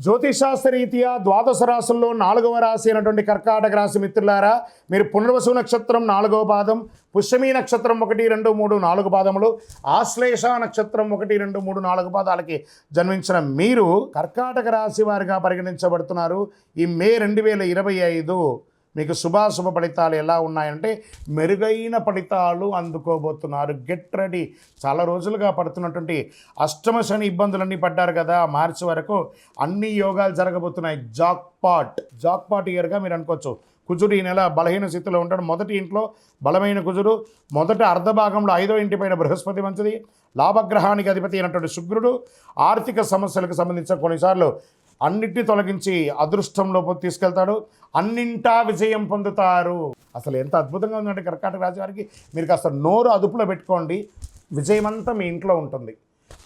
జ్యోతిషాస్త్రరీత్యా ద్వాదశ రాశుల్లో 4వ రాశి అయినటువంటి కర్కాటక రాశి మిత్రులారా, మీరు పునర్వసు నక్షత్రం 4వ పాదం, పుష్యమీ నక్షత్రం 1, 2, 3, 4 పాదములు, ఆశ్లేష నక్షత్రం 1, 2, 3, 4 పాదాలకి జన్మించిన మీరు కర్కాటక రాశి వారిగా పరిగణించబడుతున్నారు. ఈ మే 2025 మీకు శుభాశుభ ఫలితాలు ఎలా ఉన్నాయంటే మెరుగైన ఫలితాలు అందుకోబోతున్నారు. Get ready. చాలా రోజులుగా పడుతున్నటువంటి అష్టమ శని ఇబ్బందులన్నీ పడ్డారు కదా, మార్చి వరకు అన్ని యోగాలు జరగబోతున్నాయి. జాక్పాట్ ఇయర్గా మీరు అనుకోవచ్చు. కుజుడు ఈ నెల బలహీన స్థితిలో ఉంటాడు. మొదటి ఇంట్లో బలమైన కుజుడు, మొదట అర్ధభాగంలో 5వ ఇంటి పైన బృహస్పతి మంచిది, లాభగ్రహానికి అధిపతి అయినటువంటి శుక్రుడు ఆర్థిక సమస్యలకు సంబంధించిన కొన్నిసార్లు అన్నిటిని తొలగించి అదృష్టంలోకి తీసుకెళ్తాడు. అన్నింటా విజయం పొందుతారు. అసలు ఎంత అద్భుతంగా ఉందంటే కర్కాటక రాశి వారికి, మీరు కాస్త నోరు అదుపులో పెట్టుకోండి, విజయం అంతా మీ ఇంట్లో ఉంటుంది.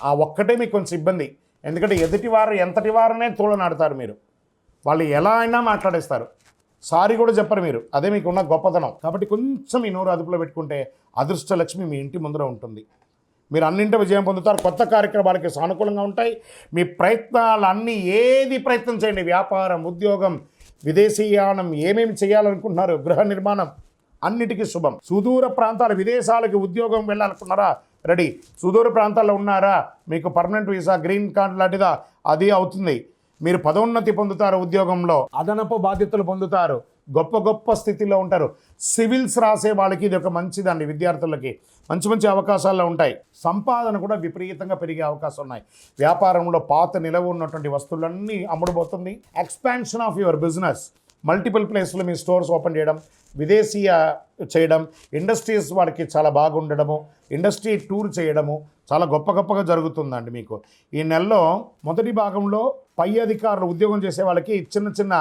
ఆ ఒక్కటే మీకు కొంచెం ఇబ్బంది, ఎందుకంటే ఎదుటివారు ఎంతటి వారనే తోలనాడతారు. మీరు వాళ్ళు ఎలా అయినా మాట్లాడేస్తారు, సారీ కూడా చెప్పరు మీరు. అదే మీకు ఉన్న గొప్పతనం. కాబట్టి కొంచెం ఈ నోరు అదుపులో పెట్టుకుంటే అదృష్ట లక్ష్మి మీ ఇంటి ముందర ఉంటుంది. మీరు అన్నింటి విజయం పొందుతారు. కొత్త కార్యక్రమాలకి సానుకూలంగా ఉంటాయి. మీ ప్రయత్నాలన్నీ ఏది ప్రయత్నం చేయండి, వ్యాపారం, ఉద్యోగం, విదేశీయానం, ఏమేమి చేయాలనుకుంటున్నారు, గృహ నిర్మాణం, అన్నిటికీ శుభం. సుదూర ప్రాంతాలు, విదేశాలకి ఉద్యోగం వెళ్ళాలనుకున్నారా, రెడీ. సుదూర ప్రాంతాల్లో ఉన్నారా, మీకు పర్మనెంట్ వీసా, గ్రీన్ కార్డ్ లాంటిదా, అది అవుతుంది. మీరు పదోన్నతి పొందుతారు, ఉద్యోగంలో అదనపు బాధ్యతలు పొందుతారు, గొప్ప స్థితిలో ఉంటారు. సివిల్స్ రాసే వాళ్ళకి ఇది ఒక మంచిదండి. విద్యార్థులకి మంచి అవకాశాల్లో ఉంటాయి. సంపాదన కూడా విపరీతంగా పెరిగే అవకాశం ఉన్నాయి. వ్యాపారంలో పాత నిలవ ఉన్నటువంటి వస్తువులన్నీ అమ్ముడుపోతుంది. Expansion of your business, multiple ప్లేస్లో మీ స్టోర్స్ ఓపెన్ చేయడం, విదేశీయ చేయడం, ఇండస్ట్రీస్ వారికి చాలా బాగుండడము, ఇండస్ట్రీ టూర్ చేయడము చాలా గొప్పగా జరుగుతుందండి. మీకు ఈ నెలలో మొదటి భాగంలో పై అధికారులు, ఉద్యోగం చేసే వాళ్ళకి చిన్న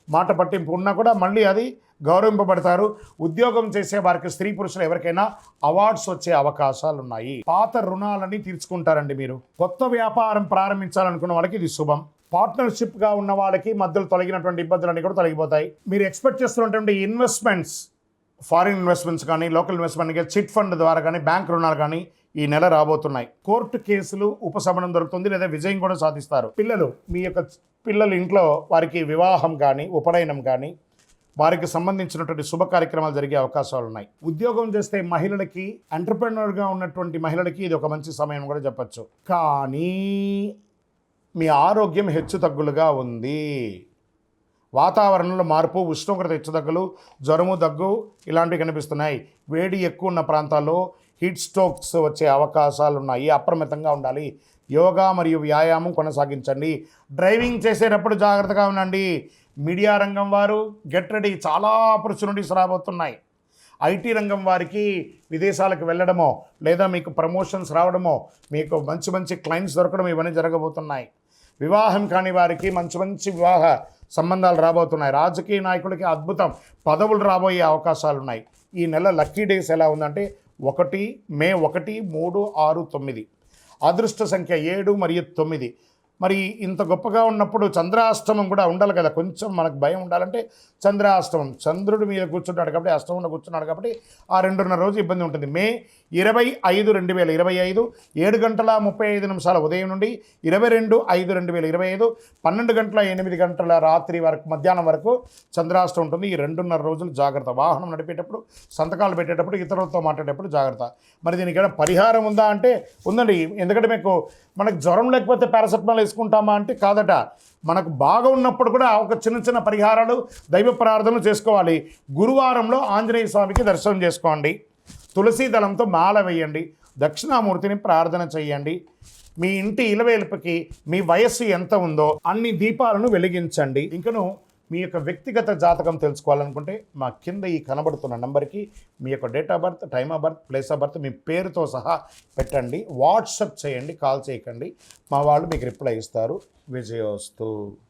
మాట పట్టింపు ఉన్నా కూడా మళ్ళీ అది గౌరవింపబడతారు. ఉద్యోగం చేసే వారికి, స్త్రీ పురుషులు ఎవరికైనా అవార్డ్స్ వచ్చే అవకాశాలు ఉన్నాయి. పాత రుణాలని తీర్చుకుంటారండి. మీరు కొత్త వ్యాపారం ప్రారంభించాలనుకున్న వాళ్ళకి ఇది శుభం. పార్ట్నర్షిప్గా ఉన్న వాళ్ళకి మధ్యలో తొలగినటువంటి ఇబ్బందులన్నీ కూడా తొలగిపోతాయి. మీరు ఎక్స్పెక్ట్ చేస్తున్నటువంటి ఇన్వెస్ట్మెంట్స్, ఫారిన్ ఇన్వెస్ట్మెంట్స్ కానీ, లోకల్ ఇన్వెస్ట్మెంట్ కానీ, చిట్ ఫండ్ ద్వారా కానీ, బ్యాంక్ రుణాలు కానీ ఈ నెల రాబోతున్నాయి. కోర్టు కేసులు ఉపశమనం దొరుకుతుంది, లేదా విజయం కూడా సాధిస్తారు. పిల్లలు, మీ యొక్క పిల్లలు ఇంట్లో వారికి వివాహం కానీ, ఉపనయనం కానీ, వారికి సంబంధించినటువంటి శుభ కార్యక్రమాలు జరిగే అవకాశాలు ఉన్నాయి. ఉద్యోగం చేస్తే మహిళలకి, ఎంటర్ప్రెన్యూర్గా ఉన్నటువంటి మహిళలకి ఇది ఒక మంచి సమయం కూడా చెప్పచ్చు. కానీ మీ ఆరోగ్యం హెచ్చుతగ్గులుగా ఉంది. వాతావరణంలో మార్పు, ఉష్ణోగ్రత హెచ్చుతగ్గులు, జ్వరము, దగ్గు ఇలాంటివి కనిపిస్తున్నాయి. వేడి ఎక్కువ ఉన్న ప్రాంతాల్లో హీట్ స్ట్రోక్స్ వచ్చే అవకాశాలు ఉన్నాయి. అప్రమత్తంగా ఉండాలి. యోగా మరియు వ్యాయామం కొనసాగించండి. డ్రైవింగ్ చేసేటప్పుడు జాగ్రత్తగా ఉండండి. మీడియా రంగం వారు గెట్ రెడీ. చాలా ఆపర్చునిటీస్ రాబోతున్నాయి. ఐటీ రంగం వారికి విదేశాలకు వెళ్ళడమో, లేదా మీకు ప్రమోషన్స్ రావడమో, మీకు మంచి క్లయింట్స్ దొరకడం, ఇవన్నీ జరగబోతున్నాయి. వివాహం కాని వారికి మంచి వివాహ సంబంధాలు రాబోతున్నాయి. రాజకీయ నాయకులకి అద్భుతం, పదవులు రాబోయే అవకాశాలు ఉన్నాయి. ఈ నెల లక్కీ డేస్ ఎలా ఉందంటే మే 1, 3, 6, 9. అదృష్ట సంఖ్య 7 మరియు 9. మరి ఇంత గొప్పగా ఉన్నప్పుడు చంద్రాష్టమం కూడా ఉండాలి కదా, కొంచెం మనకు భయం ఉండాలంటే చంద్రాష్టమం. చంద్రుడి మీద కూర్చుంటాడు కాబట్టి, అష్టమంలో కూర్చున్నాడు కాబట్టి ఆ 2.5 రోజు ఇబ్బంది ఉంటుంది. మే 25, 2025 7:35 ఉదయం నుండి 22/5/2025 12:08 రాత్రి వరకు, మధ్యాహ్నం వరకు చంద్రాష్టమం ఉంటుంది. ఈ 2.5 రోజులు జాగ్రత్త. వాహనం నడిపేటప్పుడు, సంతకాలు పెట్టేటప్పుడు, ఇతరులతో మాట్లాడేటప్పుడు జాగ్రత్త. మరి దీనికైనా పరిహారం ఉందా అంటే ఉందండి. ఎందుకంటే మనకు జ్వరం లేకపోతే పారాసెటమాల్ వేసుకుంటామా అంటే కాదట. మనకు బాగా ఉన్నప్పుడు కూడా ఒక చిన్న పరిహారాలు, దైవ ప్రార్థనలు చేసుకోవాలి. గురువారంలో ఆంజనేయ స్వామికి దర్శనం చేసుకోండి. తులసి దళంతో మాల వేయండి. దక్షిణామూర్తిని ప్రార్థన చేయండి. మీ ఇంటి ఇలవేల్పుకి మీ వయస్సు ఎంత ఉందో అన్ని దీపాలను వెలిగించండి. ఇంకను మీ యొక్క వ్యక్తిగత జాతకం తెలుసుకోవాలనుకుంటే మా కింద ఈ కనబడుతున్న నెంబర్కి మీ యొక్క date of birth, time of birth, place of birth, మీ పేరుతో సహా పెట్టండి. వాట్సాప్ చేయండి, కాల్ చేయకండి. మా వాళ్ళు మీకు రిప్లై ఇస్తారు. విజయోస్తు.